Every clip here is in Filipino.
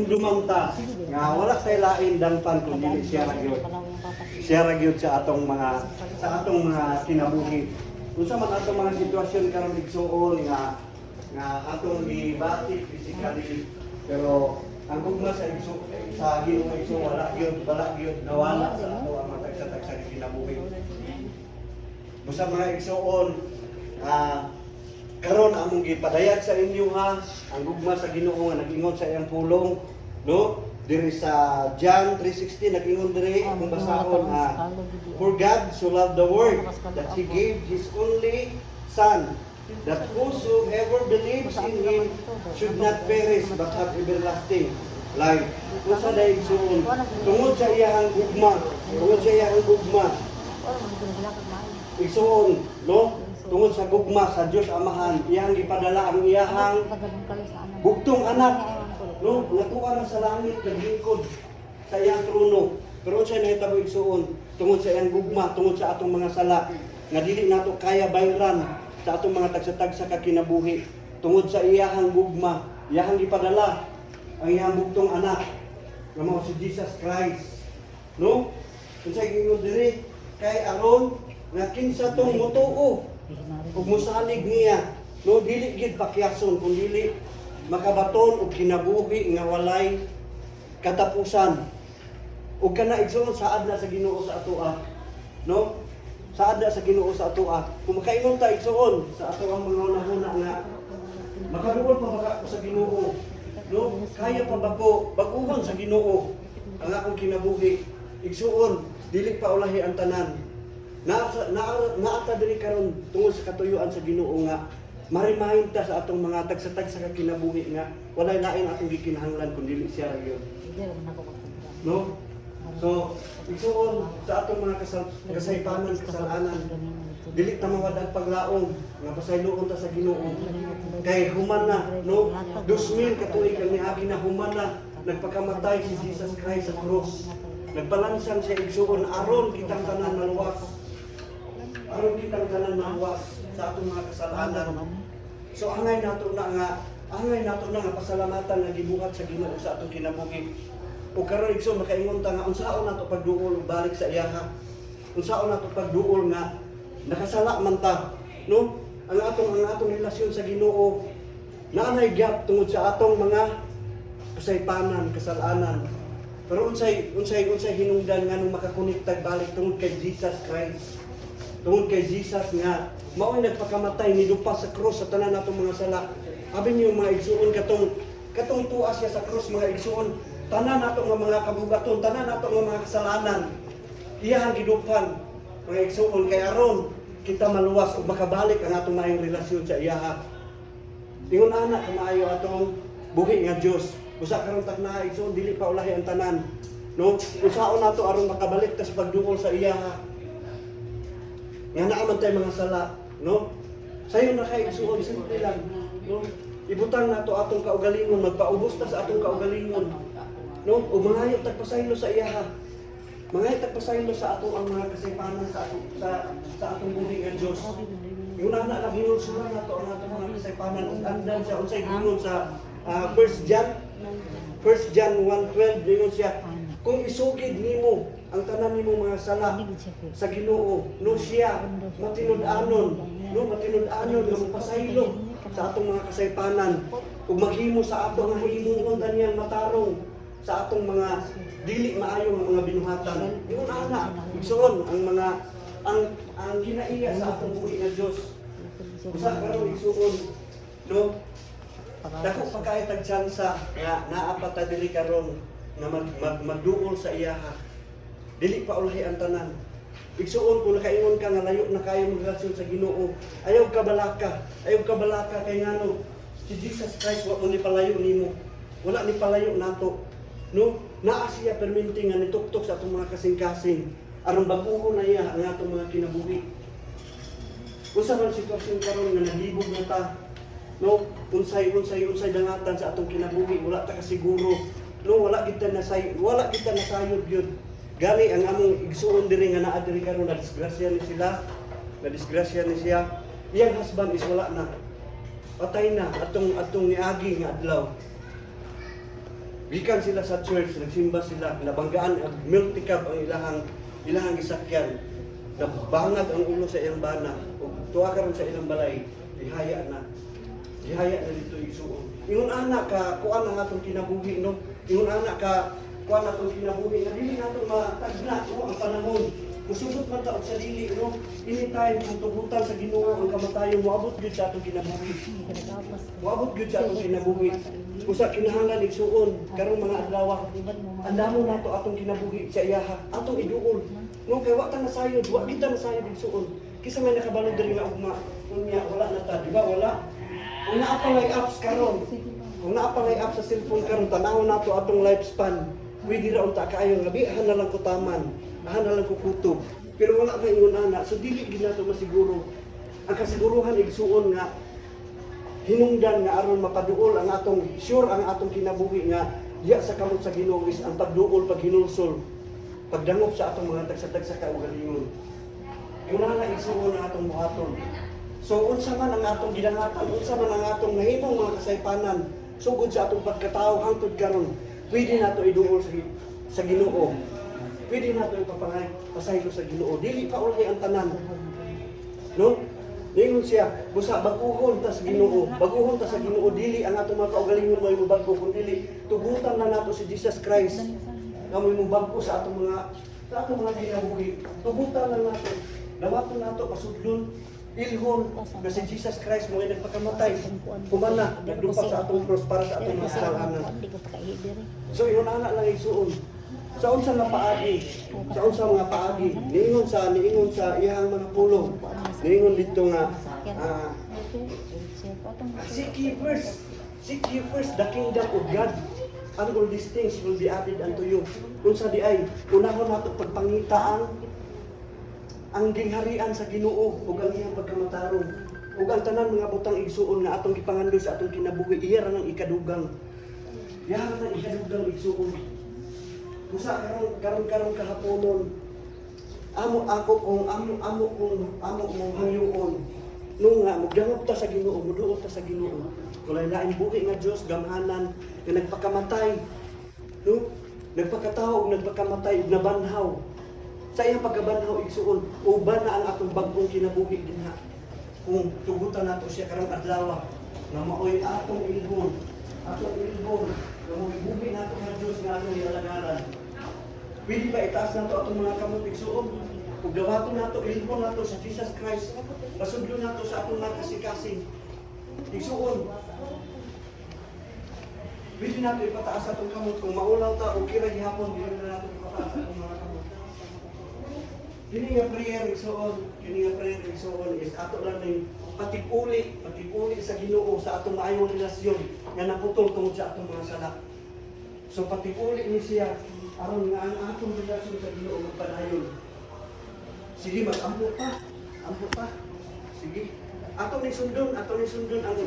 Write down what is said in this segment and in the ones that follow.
Dumangta nga wala kay lain dangpan kun dili siya ra gyud sa atong mga kinabuhi. Unsa man atong mga sitwasyon karon igsuon nga atong gibatik physically, pero ang gugma sa Ginoo igsuon wala gyud nawala sa ato ang matagsa-tagsa kinabuhi. Busa mga igsuon karon among gipadayag sa inyo ha, ang gugma sa Ginoo nga nag-ingon sa iyang pulong, no? Diri sa John 3:16 nag-ingon diri kung basahon for God so loved the world that He gave His only Son, that whosoever believes in Him should not perish but have everlasting life. Kung sa daig suon, tungod sa iyang gugma, igsuon, no? Tungod sa gugma sa Dios Amahan, iyang gipadala ang iyahang bugtong anak, no? Natuwa na sa langit, naglingkod sa iyang trono. Pero unsay nahitabo igsuon, tungod sa iyang gugma, tungod sa atong mga sala, nga dili nato kaya bayran sa atong mga tagsa-tagsa ka kinabuhi. Tungod sa iyahang gugma, iyahang gipadala ang iyang bugtong anak, nga mao si Jesus Christ, no? Unsay giingon diri kay aron nga kinsa tong motuo ug mosalig niya, no, dili gid pakyason kun dili makabaton og kinabuhi nga walay katapusan. Ug kana igsoon saad na sa Ginoo sa atoa, no? Saad na sa Ginoo sa atoa. Kung makaingon ta igsoon sa ato ang mga unahuna nga makaduol pa ba ko sa Ginoo, no? Kaya pa ba ko bag-uhon sa Ginoo ang akong kinabuhi? Igsoon dili pa ulahi ang tanan. Naata diri karon tungod sa katuyuan sa Ginoo nga marimahin ta sa atong mga tagsa-tagsa ka kinabuhi nga walay lain atong gikinahanglan kun dili siya ra gyud, no? So igsuon sa atong mga kasaypanan, kasalanan, dili ta mawadag paglaom nga pasayloon ta sa Ginoo kay human na, no? 2000 ka tuig ang niagi na human na nagpakamatay si Jesus Christ sa krus. Nagbalansan siya igsuon aron kitang tanan maluwas. Aron kitang tanan maluwas sa atong mga kasalanan. So angay nato na nga pasalamatan nga gibuhat sa Ginoo sa atong kinabuhi. O karon igsoon makaingon ta nga unsaon nato pagduol ug balik sa iyaha. Unsaon nato pagduol nga nakasala man ta, no? Ang atong relasyon sa Ginoo naanay gap tungod sa atong mga kasaypanan, kasalanan. Pero unsay hinungdan nga nung makakonektag balik tungod kay Jesus Christ. Tungod kay Jesus nga mao'y nagpakamatay nidupa sa krus sa tanan natong mga sala. Abi niyo mga igsuon katong tuwa siya sa krus mga igsuon. Tanan nato nga mga kabugaton, tanan nato nga mga kasalanan. Iyang gidupan mga igsuon kay aron kita maluwas ug makabalik ang atong maayong relasyon sa iya. Ingon ana kamaayo atong buhi nga Dios. Usa karon tagna igsoon dili pa ulahi ang tanan, no? Usaon nato aron makabalik ta sa pagduol sa iya. Nga naa man tay mga sala, no? Sayo na kay igsoon simple lang, no? Ibutang nato atong kaugalingon, magpaubos ta sa atong kaugalingon, no? Ug mangayo tagpasaylo sa iya. Mangayo tagpasaylo sa ato ang mga kasaypanan sa atong buhi nga Dios. Yung na hinulsuran nato ang atong mga kasaypanan ug andan siya unsay gingon sa 1 John 1:12 dingon siya, kung isugid nimo ang tanan nimo mga sala sa Ginoo, no siya matinud-anon nga magpasaylo sa atong mga kasaypanan ug maghimo sa ato nga himuon kaniyang matarong sa atong mga dili maayong mga binuhatan. Ingon ana, igsoon ang ginaiya sa atong buhi nga Dios. Usa karon igsoon, no? Dako pa kay tag tsansa nga naa pa ta diri karon nga magduol sa iyaha. Dili pa ulahi ang tanan. Igsuon kung nakaingon ka nga layo na kayo magrelasyon sa Ginoo, ayaw ka balaka kay ngano si Jesus Christ wa mo ni palayo nimo. Wala ni palayo nato. No? Naa siya perminti nga nituktok sa atong mga kasing-kasing aron bag-uho na iya ang atong mga kinabuhi. Unsa man sitwasyon karon nga naglibog na ta, no? Unsay dangatan sa atong kinabuhi, wala ta kasiguro, no? Wala kita nasayod gyud. Gani ang among igsuon diri nga naa diri karon na disgrasya ni siya. Iyang husband is wala na. Patay na atong niagi nga adlaw. Gikan sila sa church, nagsimba sila, nabanggaan ang multi cab ang ilahang gisakyan. Nabangag ang ulo sa iyang bana. Ug tuwa karon sa ilang balay, ihaya na. Ihaya na dito igsuon. Ingon ana ka kuan ang atong kinabuhi no. Ingon ana ka kuan atong kinabuhi nga dili nato matagna no ang panahon. Musubot man ta og sa dili no. Anytime kung tugutan sa Ginoo ang kamatayon moabot gyud sa atong kinabuhi. Moabot gyud sa atong kinabuhi. Usa kinahanglan igsuon karong mga adlaw. Andamo nato atong kinabuhi sa iyaha, atong iduol. No kay wa ta nasayod, wa kita nasayod igsuon. Kisa may nakabalo diri nga ugma. Unya wala na ta, di ba? Wala. Kung naapalay apps karon, kung naapalay apps sa cellphone karon, tanawon nato atong lifespan. Pwede ra unta kaayo nga bihan na lang kutaman, ahan na lang kukutob. Pero wala may ingon ana, so dili gid nato masiguro. Ang kasiguruhan igsuon nga hinungdan nga aron mapaduol ang atong sure ang atong kinabuhi nga diya sa kamot sa Ginoo is ang pagduol, paghinulsol, pagdangop sa atong mga tagsa-tagsa kaugalingon. Yung na igsuon ang atong buhaton. So unsa man ang atong gidangatan, unsa man ang atong nahimong mga kasaypanan sugod sa atong pagkatao hangtod karon, pwede nato iduol sa Ginoo. Pwede nato ipapangay pasaylo sa Ginoo. Dili pa ulay ang tanan. No? Ningon siya, busa baguhon ta sa Ginoo. Baguhon ta sa Ginoo, dili ang atong mga kaugalingon may mubagko kun dili tugutan na nato si Jesus Christ. Nga may mubagko sa atong mga ginabuhi. Tugutan na nato. Dawaton nato pasudlon ilhon nga si Jesus Christ mo ay nagpakamatay. Kumana, nagdupa sa atong cross para sa atong mga kasalanan. So yun ana lang igsuon. Sa unsa nga paagi, sa unsa mga paagi, niingon sa iyang mga pulong. Niingon dito nga seek ye first the kingdom of God, and all these things will be added unto you. Unsa di ay unahon nato pagpangitaan ang gingharian sa Ginoo ug ang iyang pagkamatarong ug ang tanan mga butang igsuon nga atong gipangandoy sa atong kinabuhi iya ra nang ikadugang. Iya ra nang ikadugang igsuon. Usa karon kahaponon amo mong hangyoon nung nga magdangop ta sa Ginoo, muduot ta sa Ginoo. Kulay lain buhi nga Dios gamhanan nga nagpakamatay. No? Nagpakatawo ug nagpakamatay ug nabanhaw. Sa iyang pagkabanhaw igsuon, uban na ang atong bagong kinabuhi dinha. Kung tugutan nato siya karong adlaw nga maoy atong ilhon, nga maoy buhi nato nga Dios nga atong ialagaran. Pwede ba itaas nato atong mga kamot igsuon? Ug dawaton nato ilhon nato sa Jesus Christ. Pasudlo nato sa atong mga kasing-kasing. Igsuon. Pwede nato ipataas atong kamot kung maulaw ta o kira gihapon dili na nato ipataas atong mga kamot. Kini nga prayer igsuon is ato lang ning patig-uli sa Ginoo sa atong maayong relasyon nga naputol tungod sa atong mga sala. So patig-uli ni siya aron nga ang atong relasyon sa Ginoo magpadayon. Sige, mag-ampo pa. Sige. Atong ni sundon ang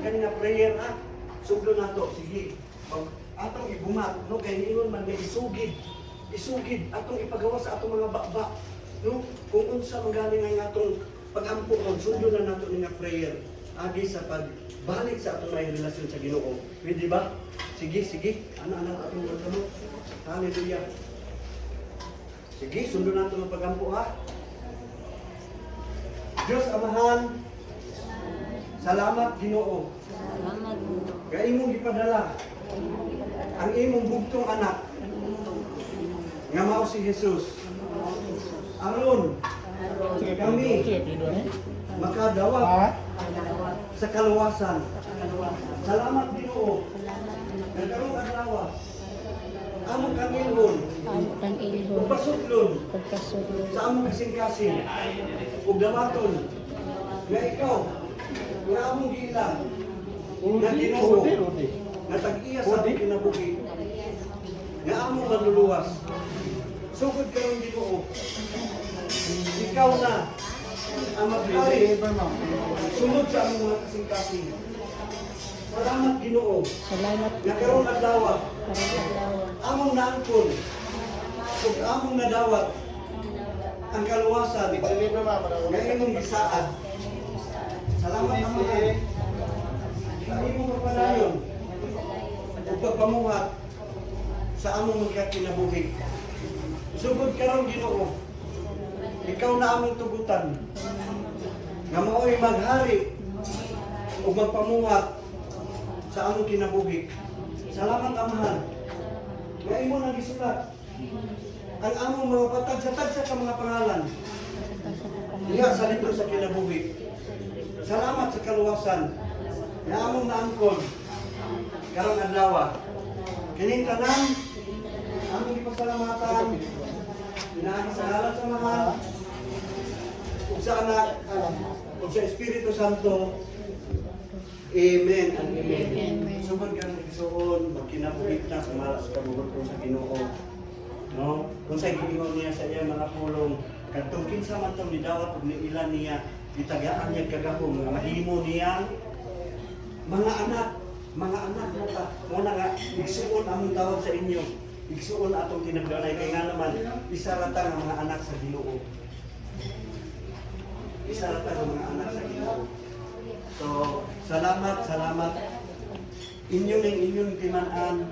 kanina prayer ha. Sundon nato, sige. Atong ibumat, no kay niingon man may isugid atong ipagawa sa atong mga baba. No, kung unsa man galing ang atong pag-ampo kon, sundon na nato ni nga prayer agi sa pagbalik sa atong may relasyon sa Ginoo. Pwede ba? Sige. Ana atong magkamo. Hallelujah. Sige, sundon nato ang pag-ampo ha. Diyos Amahan, salamat Ginoo. Nga imong gipadala ang imong bugtong anak nga mao si Jesus. Aron kami makadawat sa kaluwasan. Salamat Ginoo. Nagkarong adlaw among kangilhon ug pasudlon sa among kasing-kasing ug dawaton nga ikaw nga among gila nga Ginoo nga tag-iya sa among kinabuhi nga among manluluwas. Sugod karon Ginoo, ikaw na ang maghari sunod sa among mga kasing-kasing. Salamat Ginoo. Nga karong adlaw among naangkon ug among nadawat ang kaluwasan nga imong gisaad. Salamat Amahan sa imong kapadayon ug pagpamuhat sa among mga kinabuhi. Sugod karon Ginoo, ikaw na among tugutan. Nga mao'y maghari o magpamuhat sa among kinabuhi. Salamat Amahan. Nga imo nang gisulat ang among mga patagsa-tagsa ka mga pangalan. Diha sa libro sa kinabuhi. Salamat sa kaluwasan na among naangkon karong adlaw. Kining tanan among ipasalamatan. Pinaagi sa ngalan sa Mahal, ug sa Anak, ug sa Espiritu Santo. Amen and amen. Sugod ka ng Igsoon, magkinabuhit na sa malas kabugot ko sa Ginoo. No? Kung sa giingon niya sa iya mga pulong, kadtong kinsa man tong nidawat ug niilan niya, gitagaan niya kagahom nga mahimo niya mga anak mo ta. Muna nga igsuon among tawag sa inyo. Igsuon atong tinagdanay kay nga naman isa ra ta nga mga anak sa Ginoo. Isa ra ta nga mga anak sa Ginoo. So, salamat. Inyong timan-an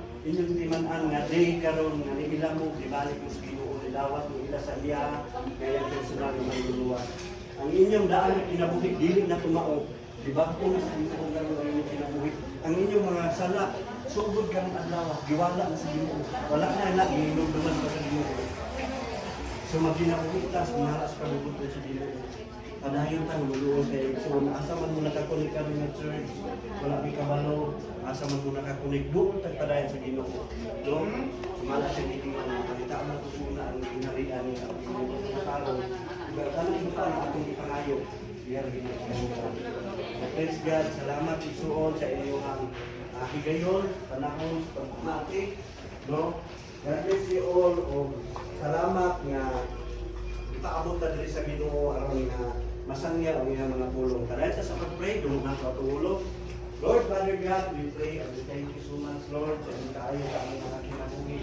nga day karon nga niila mo gibalik mo sa Ginoo nilawat mo ila sa iya kaya personal nga manluluwas. Ang inyong daan nga kinabuhi dili na tumao. Diba kung sa Ginoo karon ang inyong kinabuhi. Ang inyong mga sala sugod karong adlaw giwala na sa Ginoo. Wala na ginuduman pa sa Ginoo. So magkinabuhi tas malas pagubot sa Ginoo. Padayon tang luluon kay so asa man mo nakakunik ka ng church, wala mi kabalo, asa man mo nakakunik doon tag padayon sa Ginoo. No? Sumala sa Ginoo na kita man ko muna ang ginarian ni ang Ginoo sa karon. Kana ito ang atong ipangayo. Diyan Ginoo. Praise God, salamat Igsoon sa inyong higayon, panahon, pagmati, no? God bless you all o salamat nga ipaabot ta diri sa Ginoo aron nga masangya ang iyang mga pulong. Kaya sa pag-pray, dumang patulog. Lord, Father God, we pray and we thank you so much, Lord, sa aming kaayo sa aming mga kinabuhi.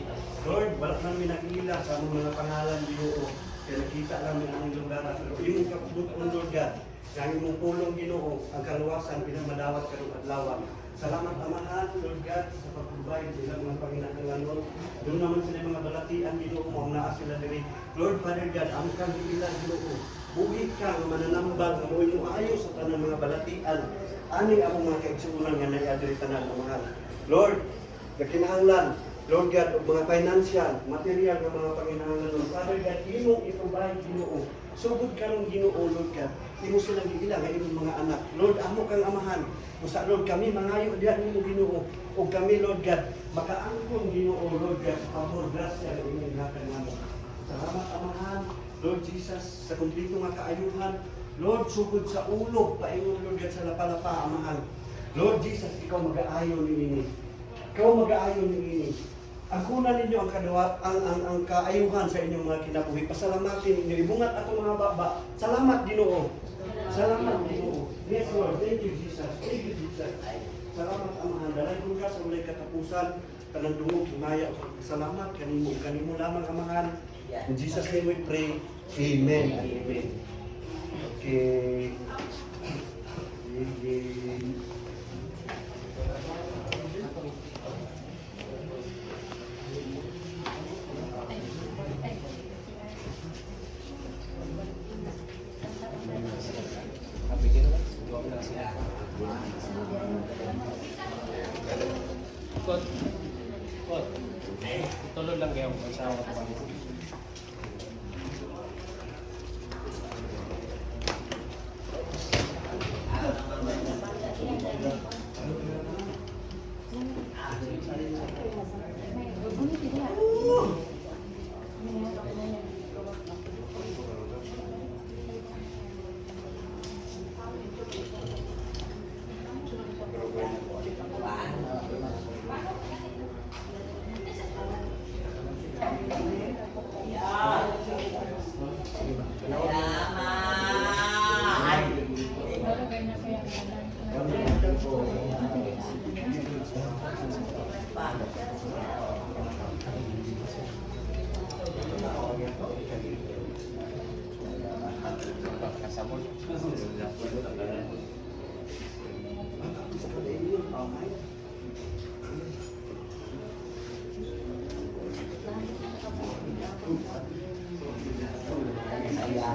Lord, wala namin nakila sa aming mga pangalan, Ginoo. Kaya nakita namin ang aming lugar. Pero imong kapudukon, Lord God, kaya imong pulong, Ginoo, ang kaluwasan, pinamadawat karong adlaw. Salamat Amahan, Lord God, sa pagpubay sa ilang mga panginahanglanon. Doon naman sila mga balatian, Ginoo mo, ang naa sila diri. Lord, Father God, ang kang ilan, Ginoo. Buhit ka nga mananambal nga mo yung ayo sa tanang mga balatian. Ani ang mga kaigsuunan nga naiadiri tanan Amahan. Lord, kakinahanglan, Lord God, mga financial, material nga mga panginahanglanon. Father God, imong i-provide, Ginoo. Sugod karong Ginoo, Lord God. Imo silang giila nga imong mga anak. Lord, amo kang Amahan. Usa Lord kami mangayo diha nimo Ginoo. Ug kami Lord God, makaangkon Ginoo Lord God, pabor grasya nga imong gihatag namo. Salamat Amahan. Lord Jesus, sa kumpleto nga kaayuhan. Lord, sugod sa ulo, paingon Lord God sa lapalapa Amahan. Lord Jesus, ikaw mag-aayo ni ini. Ikaw mag-aayo ni ini. Ang kuna ninyo ang kadawat, ang kaayuhan sa inyong mga kinabuhi. Pasalamatin ninyo. Ibungat ato mga baba. Salamat Ginoo. Salamat Ginoo. Yes Lord, thank you Jesus. Thank you Jesus. Salamat Amahan. Dalay ko ka sa ulay katapusan. Kanang dungog, himaya. Salamat kanimo lamang Amahan. In Jesus' name we pray. Amen and amen. Okay. Amen. Kot. Tulog lang kayo kung saan ako pa.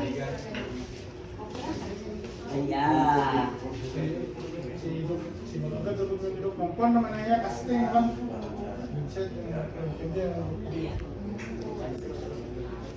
Ayan. Si Magdadulog ng kwan naman na iya, casting kan. Mindset, hindi.